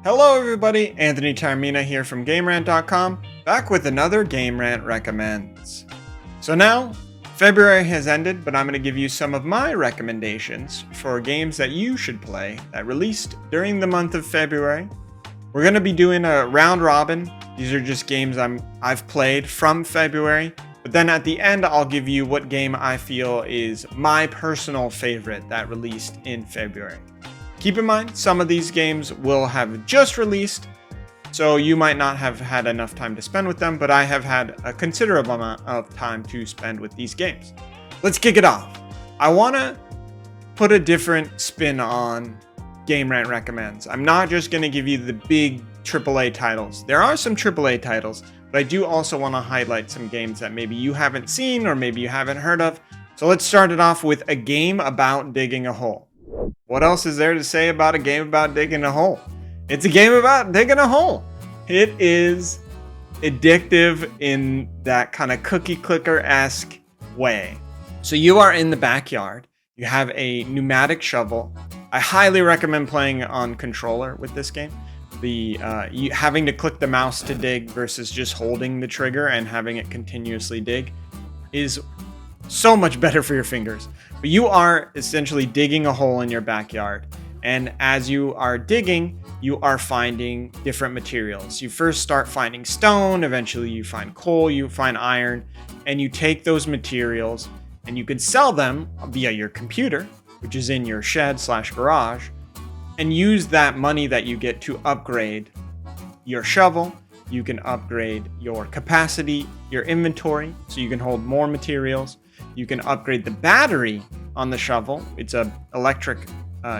Hello everybody, Anthony Taormina here from GameRant.com, back with another Game Rant Recommends. So now, February has ended, but I'm going to give you some of my recommendations for games that you should play that released during the month of February. We're going to be doing a round robin. These are just games I've played from February, but then at the end I'll give you what game I feel is my personal favorite that released in February. Keep in mind, some of these games will have just released, so you might not have had enough time to spend with them, but I have had a considerable amount of time to spend with these games. Let's kick it off. I want to put a different spin on Game Rant Recommends. I'm not just going to give you the big AAA titles. There are some AAA titles, but I do also want to highlight some games that maybe you haven't seen or maybe you haven't heard of. So let's start it off with a game about digging a hole. What else is there to say about a game about digging a hole? It's a game about digging a hole. It is addictive in that kind of cookie clicker-esque way. So you are in the backyard. You have a pneumatic shovel. I highly recommend playing on controller with this game. Having to click the mouse to dig versus just holding the trigger and having it continuously dig is so much better for your fingers. But you are essentially digging a hole in your backyard. And as you are digging, you are finding different materials. You first start finding stone, eventually you find coal, you find iron, and you take those materials and you can sell them via your computer, which is in your shed/garage, and use that money that you get to upgrade your shovel. You can upgrade your capacity, your inventory, so you can hold more materials. You can upgrade the battery on the shovel. It's an electric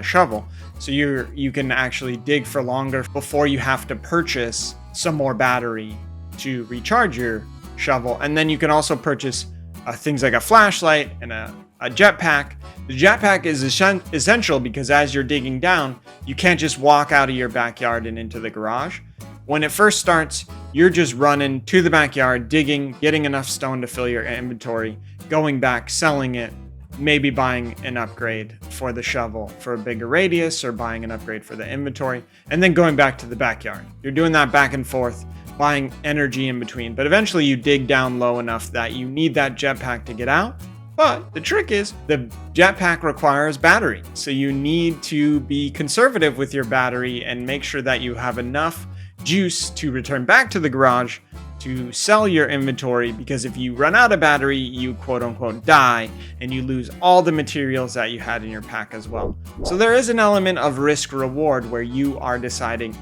shovel, so you can actually dig for longer before you have to purchase some more battery to recharge your shovel. And then you can also purchase things like a flashlight and a jetpack. The jetpack is essential because as you're digging down, you can't just walk out of your backyard and into the garage. When it first starts, you're just running to the backyard, digging, getting enough stone to fill your inventory, going back, selling it, maybe buying an upgrade for the shovel for a bigger radius or buying an upgrade for the inventory, and then going back to the backyard. You're doing that back and forth, buying energy in between, but eventually you dig down low enough that you need that jetpack to get out. But the trick is the jetpack requires battery, so you need to be conservative with your battery and make sure that you have enough juice to return back to the garage to sell your inventory, because if you run out of battery, you quote unquote die and you lose all the materials that you had in your pack as well. So there is an element of risk reward where you are deciding,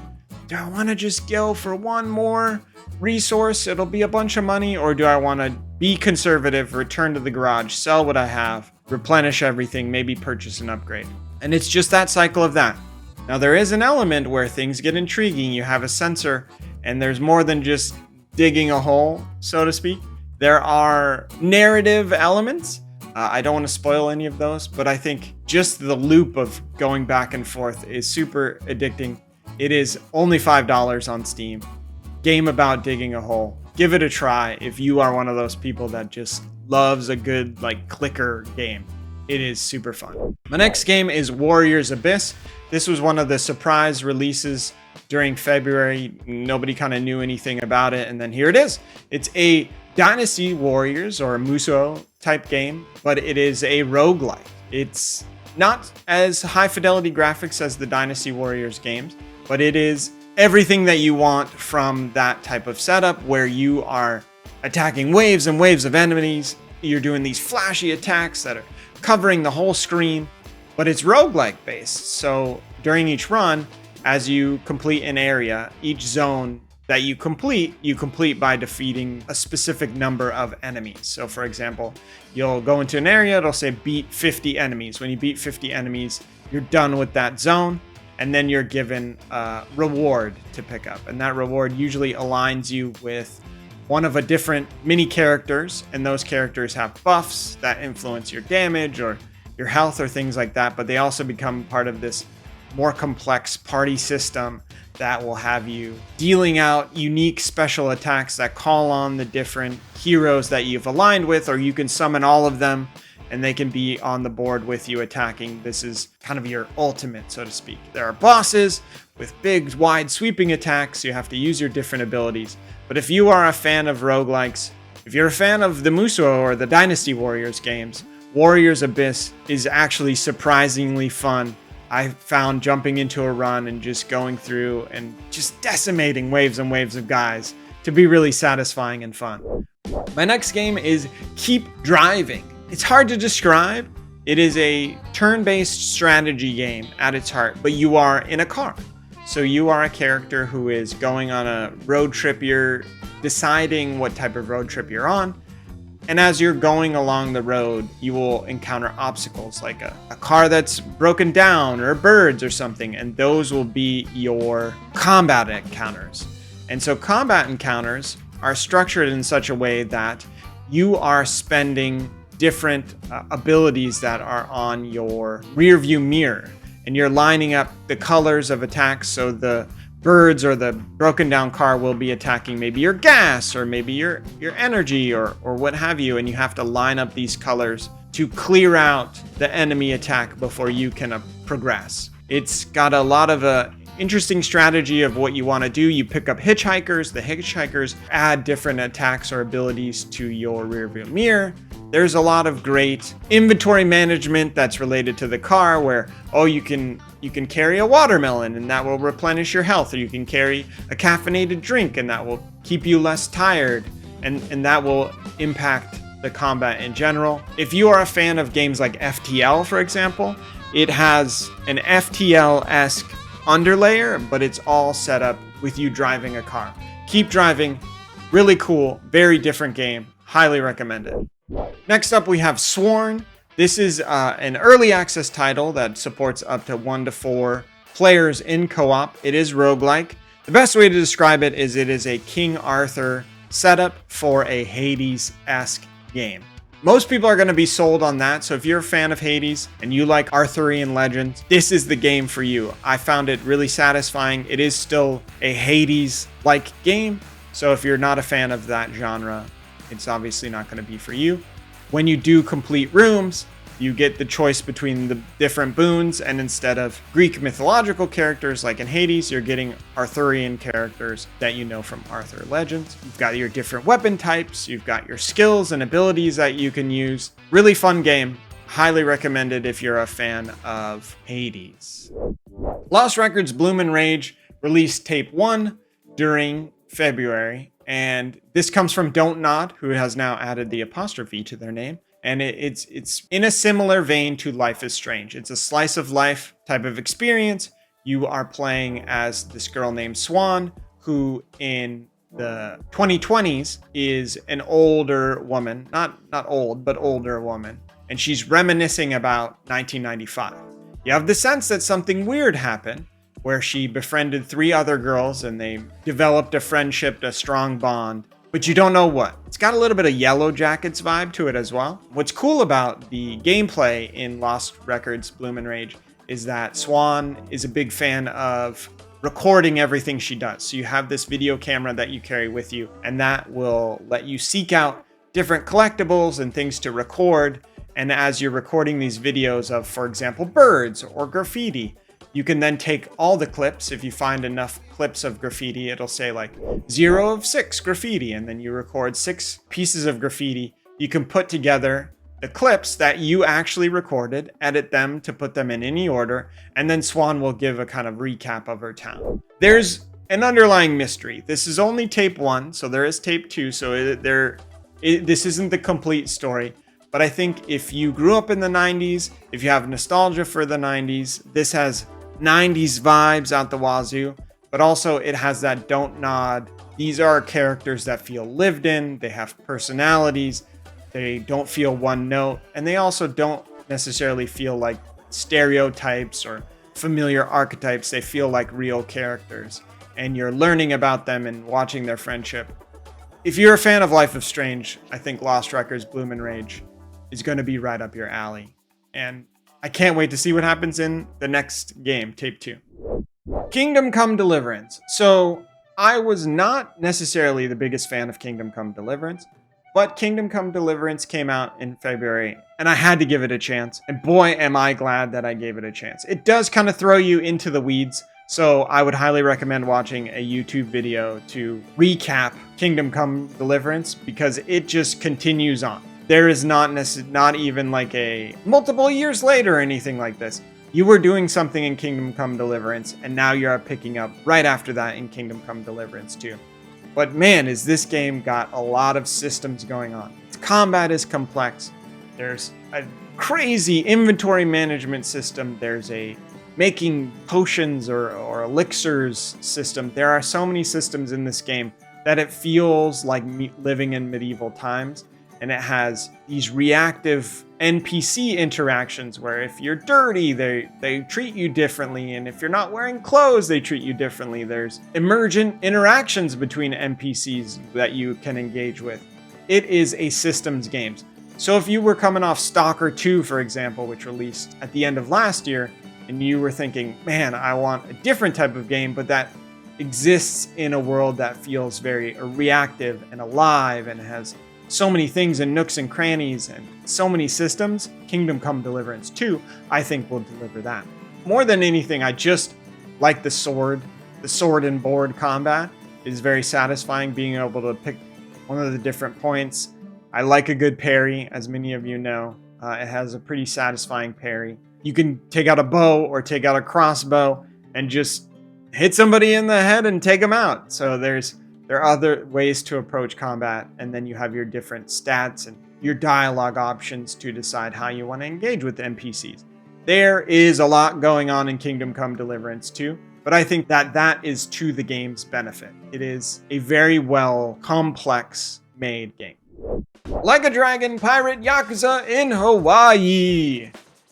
do I want to just go for one more resource? It'll be a bunch of money. Or do I want to be conservative, return to the garage, sell what I have, replenish everything, maybe purchase an upgrade? And it's just that cycle of that. Now there is an element where things get intriguing. You have a sensor and there's more than just digging a hole, so to speak. There are narrative elements. I don't want to spoil any of those, but I think just the loop of going back and forth is super addicting. It is only $5 on Steam. Game about digging a hole. Give it a try if you are one of those people that just loves a good clicker game. It is super fun. My next game is Warriors Abyss. This was one of the surprise releases during February. Nobody kind of knew anything about it, and then here it is. It's a Dynasty Warriors or a Muso type game, but it is a roguelike. It's not as high fidelity graphics as the Dynasty Warriors games, but it is everything that you want from that type of setup where you are attacking waves and waves of enemies. You're doing these flashy attacks that are covering the whole screen, but it's roguelike based. So during each run, as you complete an area, each zone that you complete by defeating a specific number of enemies. So for example, you'll go into an area, it'll say beat 50 enemies. When you beat 50 enemies, you're done with that zone, and then you're given a reward to pick up. And that reward usually aligns you with one of a different mini characters, and those characters have buffs that influence your damage or your health or things like that, but they also become part of this more complex party system that will have you dealing out unique special attacks that call on the different heroes that you've aligned with, or you can summon all of them and they can be on the board with you attacking. This is kind of your ultimate, so to speak. There are bosses with big, wide, sweeping attacks. You have to use your different abilities. But if you are a fan of roguelikes, if you're a fan of the Musou or the Dynasty Warriors games, Warriors Abyss is actually surprisingly fun. I found jumping into a run and just going through and just decimating waves and waves of guys to be really satisfying and fun. My next game is Keep Driving. It's hard to describe. It is a turn-based strategy game at its heart, but you are in a car. So you are a character who is going on a road trip. You're deciding what type of road trip you're on. And as you're going along the road, you will encounter obstacles like a car that's broken down or birds or something. And those will be your combat encounters. And so combat encounters are structured in such a way that you are spending different abilities that are on your rear view mirror. And you're lining up the colors of attacks, so the birds or the broken down car will be attacking maybe your gas or maybe your energy or what have you, and you have to line up these colors to clear out the enemy attack before you can progress. It's got a lot of interesting strategy of what you want to do. You pick up hitchhikers. The hitchhikers add different attacks or abilities to your rearview mirror. There's a lot of great inventory management that's related to the car where, you can carry a watermelon and that will replenish your health, or you can carry a caffeinated drink and that will keep you less tired, and that will impact the combat in general. If you are a fan of games like FTL, for example, it has an FTL-esque underlayer, but it's all set up with you driving a car. Keep Driving, really cool, very different game, highly recommended. Next up, we have Sworn. This is an early access title that supports up to 1 to 4 players in co-op. It is roguelike. The best way to describe it is a King Arthur setup for a Hades-esque game. Most people are going to be sold on that, so if you're a fan of Hades and you like Arthurian legends, this is the game for you. I found it really satisfying. It is still a Hades-like game, so if you're not a fan of that genre, it's obviously not going to be for you. When you do complete rooms, you get the choice between the different boons, and instead of Greek mythological characters like in Hades, you're getting Arthurian characters that you know from Arthur Legends. You've got your different weapon types, you've got your skills and abilities that you can use. Really fun game. Highly recommended if you're a fan of Hades. Lost Records Bloom & Rage released Tape 1 during February, and this comes from Don't Nod, who has now added the apostrophe to their name. And it's in a similar vein to Life is Strange. It's a slice of life type of experience. You are playing as this girl named Swan, who in the 2020s is an older woman, not old, but older woman. And she's reminiscing about 1995. You have the sense that something weird happened, where she befriended 3 other girls and they developed a friendship, a strong bond, but you don't know what. It's got a little bit of Yellow Jackets vibe to it as well. What's cool about the gameplay in Lost Records Bloom & Rage is that Swan is a big fan of recording everything she does. So you have this video camera that you carry with you, and that will let you seek out different collectibles and things to record. And as you're recording these videos of, for example, birds or graffiti, you can then take all the clips. If you find enough clips of graffiti, it'll say like 0 of 6 graffiti, and then you record 6 pieces of graffiti. You can put together the clips that you actually recorded, edit them to put them in any order, and then Swan will give a kind of recap of her town. There's an underlying mystery. This is only Tape 1, so there is Tape 2, so this isn't the complete story. But I think if you grew up in the 90s, if you have nostalgia for the 90s, this has 90s vibes out the wazoo, but also it has that Don't Nod. These are characters that feel lived in, they have personalities, they don't feel one note, and they also don't necessarily feel like stereotypes or familiar archetypes. They feel like real characters, and you're learning about them and watching their friendship. If you're a fan of Life is Strange, I think Lost Records Bloom & Rage is going to be right up your alley. And I can't wait to see what happens in the next game, Tape 2. Kingdom Come Deliverance. So I was not necessarily the biggest fan of Kingdom Come Deliverance, But Kingdom Come Deliverance came out in February, and I had to give it a chance. And boy, am I glad that I gave it a chance. It does kind of throw you into the weeds, so I would highly recommend watching a YouTube video to recap Kingdom Come Deliverance, because it just continues on. There is not even like a multiple years later or anything like this. You were doing something in Kingdom Come Deliverance, and now you're picking up right after that in Kingdom Come Deliverance 2. But man, is this game got a lot of systems going on. Its combat is complex. There's a crazy inventory management system. There's a making potions or elixirs system. There are so many systems in this game that it feels like living in medieval times. And it has these reactive NPC interactions where if you're dirty, they treat you differently. And if you're not wearing clothes, they treat you differently. There's emergent interactions between NPCs that you can engage with. It is a systems game. So if you were coming off Stalker 2, for example, which released at the end of last year, and you were thinking, man, I want a different type of game, but that exists in a world that feels very reactive and alive and has so many things and nooks and crannies and so many systems, Kingdom Come Deliverance 2, I think will deliver that. More than anything, I just like the sword. The sword and board combat is very satisfying, being able to pick one of the different points. I like a good parry, as many of you know. It has a pretty satisfying parry. You can take out a bow or take out a crossbow and just hit somebody in the head and take them out. So there are other ways to approach combat, and then you have your different stats and your dialogue options to decide how you want to engage with the NPCs. There is a lot going on in Kingdom Come Deliverance 2, but I think that is to the game's benefit. It is a very well complex made game. Like a Dragon Pirate Yakuza in Hawaii.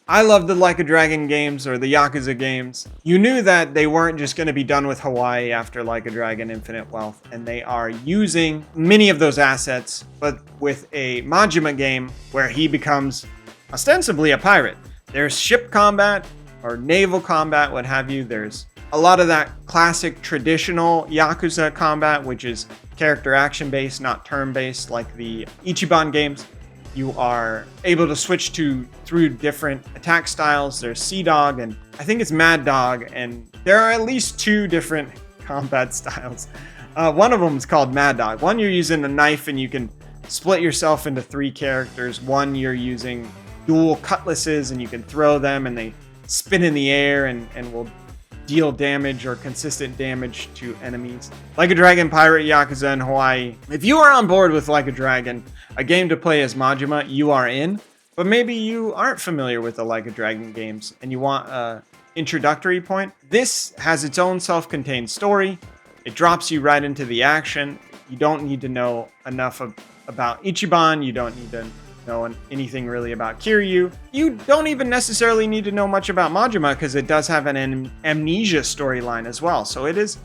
I love the Like a Dragon games, or the Yakuza games. You knew that they weren't just going to be done with Hawaii after Like a Dragon Infinite Wealth, and they are using many of those assets, but with a Majima game where he becomes ostensibly a pirate. There's ship combat, or naval combat, what have you. There's a lot of that classic traditional Yakuza combat, which is character action based, not turn based like the Ichiban games. You are able to switch through different attack styles. There's Sea Dog, and I think it's Mad Dog, and there are at least 2 different combat styles. One of them is called Mad Dog. One, you're using a knife and you can split yourself into 3 characters. One, you're using dual cutlasses and you can throw them and they spin in the air and will deal damage or consistent damage to enemies. Like a Dragon Pirate Yakuza in Hawaii. If you are on board with Like a Dragon, a game to play as Majima, you are in. But maybe you aren't familiar with the Like a Dragon games and you want an introductory point. This has its own self-contained story. It drops you right into the action. You don't need to know enough about Ichiban. You don't need to know anything really about Kiryu. You don't even necessarily need to know much about Majima because it does have an amnesia storyline as well. So it is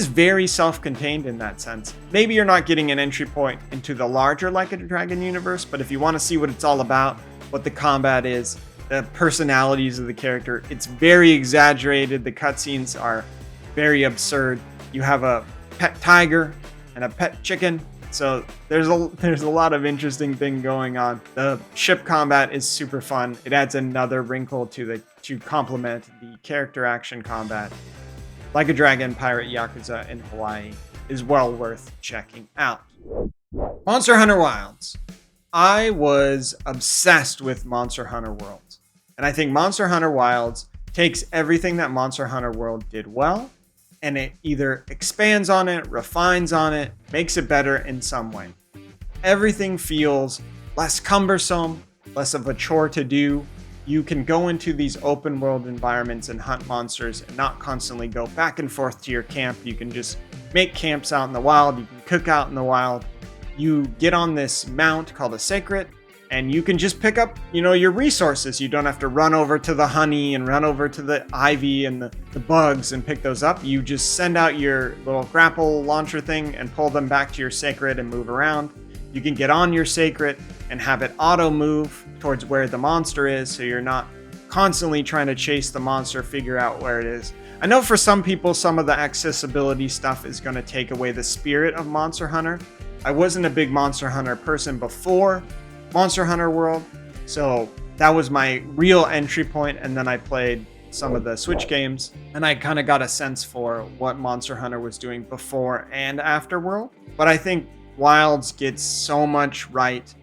very self-contained in that sense. Maybe you're not getting an entry point into the larger Like a Dragon universe, but if you want to see what it's all about, what the combat is, the personalities of the character, it's very exaggerated. The cutscenes are very absurd. You have a pet tiger and a pet chicken. So there's a lot of interesting thing going on. The ship combat is super fun. It adds another wrinkle to complement the character action combat. Like a Dragon Pirate Yakuza in Hawaii is well worth checking out. Monster Hunter Wilds. I was obsessed with Monster Hunter Worlds. And I think Monster Hunter Wilds takes everything that Monster Hunter World did well, and it either expands on it, refines on it, makes it better in some way. Everything feels less cumbersome, less of a chore to do. You can go into these open world environments and hunt monsters and not constantly go back and forth to your camp. You can just make camps out in the wild. You can cook out in the wild. You get on this mount called a sacred, and you can just pick up, your resources. You don't have to run over to the honey and run over to the ivy and the bugs and pick those up. You just send out your little grapple launcher thing and pull them back to your sacred and move around. You can get on your sacred and have it auto move towards where the monster is, so you're not constantly trying to chase the monster, figure out where it is. I know for some people, some of the accessibility stuff is going to take away the spirit of Monster Hunter, I wasn't a big Monster Hunter person before Monster Hunter World, so that was my real entry point, and then I played some of the Switch games, and I kind of got a sense for what Monster Hunter was doing before and after World. But I think Wilds gets so much right.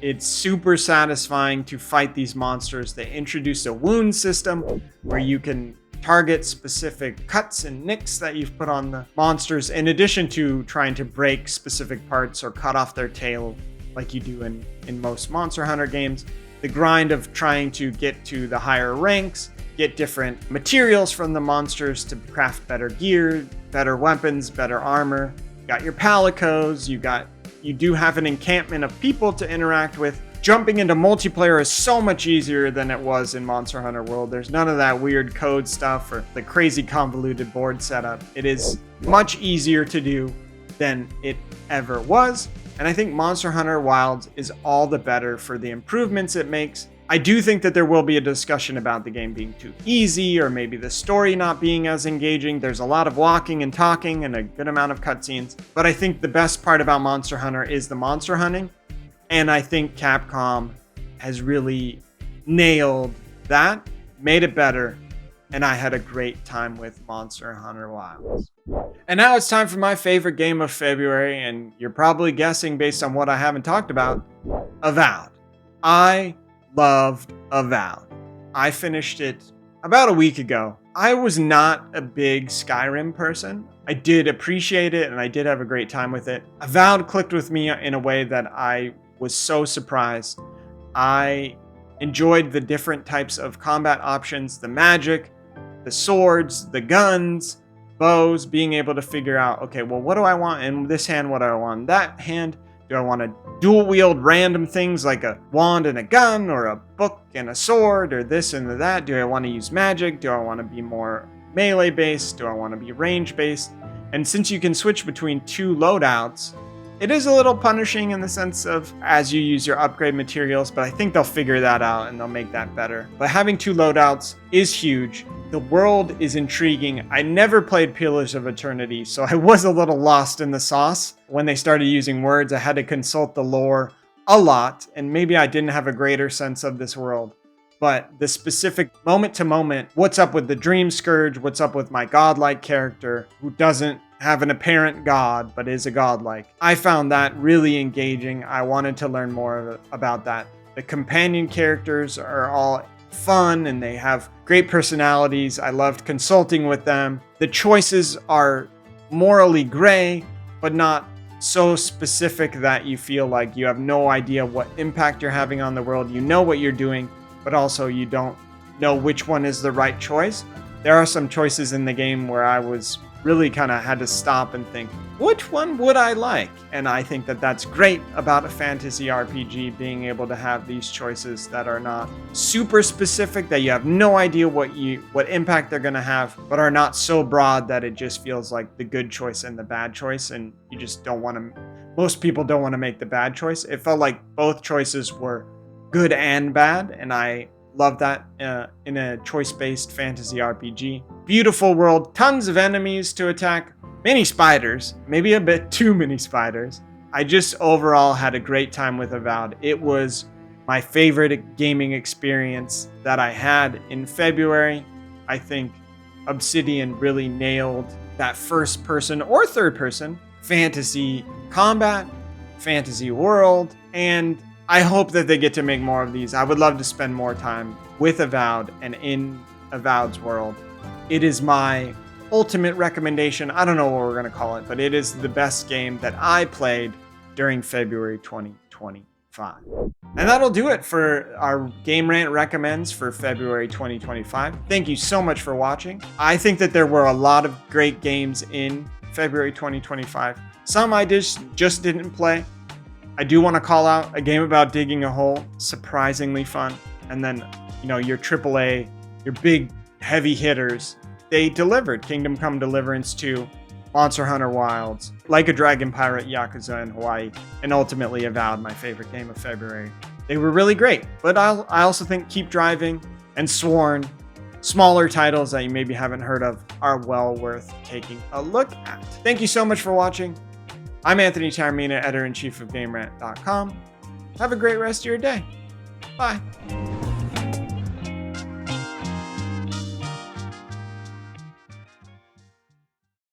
It's super satisfying to fight these monsters. They introduce a wound system where you can target specific cuts and nicks that you've put on the monsters, in addition to trying to break specific parts or cut off their tail like you do in most Monster Hunter games. The grind of trying to get to the higher ranks, get different materials from the monsters to craft better gear, better weapons, better armor. You got your palicos, you do have an encampment of people to interact with. Jumping into multiplayer is so much easier than it was in Monster Hunter World. There's none of that weird code stuff or the crazy convoluted board setup. It is much easier to do than it ever was. And I think Monster Hunter Wilds is all the better for the improvements it makes. I do think that there will be a discussion about the game being too easy, or maybe the story not being as engaging. There's a lot of walking and talking and a good amount of cutscenes. But I think the best part about Monster Hunter is the monster hunting. And I think Capcom has really nailed that, made it better, and I had a great time with Monster Hunter Wilds. And now it's time for my favorite game of February, and you're probably guessing based on what I haven't talked about, Avowed. I loved Avowed. I finished it about a week ago. I was not a big Skyrim person. I did appreciate it, and I did have a great time with it. Avowed clicked with me in a way that I was so surprised. I enjoyed the different types of combat options, the magic, the swords, the guns, bows, being able to figure out, okay, well, what do I want in this hand? What do I want in that hand? Do I want to dual wield random things like a wand and a gun, or a book and a sword, or this and that? Do I want to use magic? Do I want to be more melee based? Do I want to be range based? And since you can switch between two loadouts, it is a little punishing in the sense of as you use your upgrade materials, but I think they'll figure that out and they'll make that better. But having two loadouts is huge. The world is intriguing. I never played Pillars of Eternity, so I was a little lost in the sauce. When they started using words, I had to consult the lore a lot, and maybe I didn't have a greater sense of this world. But the specific moment to moment, what's up with the Dream Scourge, what's up with my godlike character who doesn't have an apparent god, but is a godlike. I found that really engaging. I wanted to learn more about that. The companion characters are all fun and they have great personalities. I loved consulting with them. The choices are morally gray, but not so specific that you feel like you have no idea what impact you're having on the world. You know what you're doing, but also you don't know which one is the right choice. There are some choices in the game where I was really kind of had to stop and think, which one would I like? And I think that that's great about a fantasy RPG, being able to have these choices that are not super specific, that you have no idea what impact they're going to have, but are not so broad that it just feels like the good choice and the bad choice, and you just don't want to, most people don't want to make the bad choice. It felt like both choices were good and bad, and I love that in a choice-based fantasy RPG. Beautiful world, tons of enemies to attack, many spiders, maybe a bit too many spiders. I just overall had a great time with Avowed. It was my favorite gaming experience that I had in February. I think Obsidian really nailed that first person or third person fantasy combat, fantasy world, and I hope that they get to make more of these. I would love to spend more time with Avowed and in Avowed's world. It is my ultimate recommendation. I don't know what we're going to call it, but it is the best game that I played during February 2025. And that'll do it for our Game Rant Recommends for February 2025. Thank you so much for watching. I think that there were a lot of great games in February 2025. Some I just didn't play. I do want to call out a game about digging a hole, surprisingly fun. And then, your AAA, your big heavy hitters, they delivered. Kingdom Come Deliverance 2, Monster Hunter Wilds, Like a Dragon Pirate, Yakuza in Hawaii, and ultimately Avowed, my favorite game of February. They were really great, but I also think Keep Driving and Sworn, smaller titles that you maybe haven't heard of, are well worth taking a look at. Thank you so much for watching. I'm Anthony Taormina, editor-in-chief of GameRant.com. Have a great rest of your day. Bye.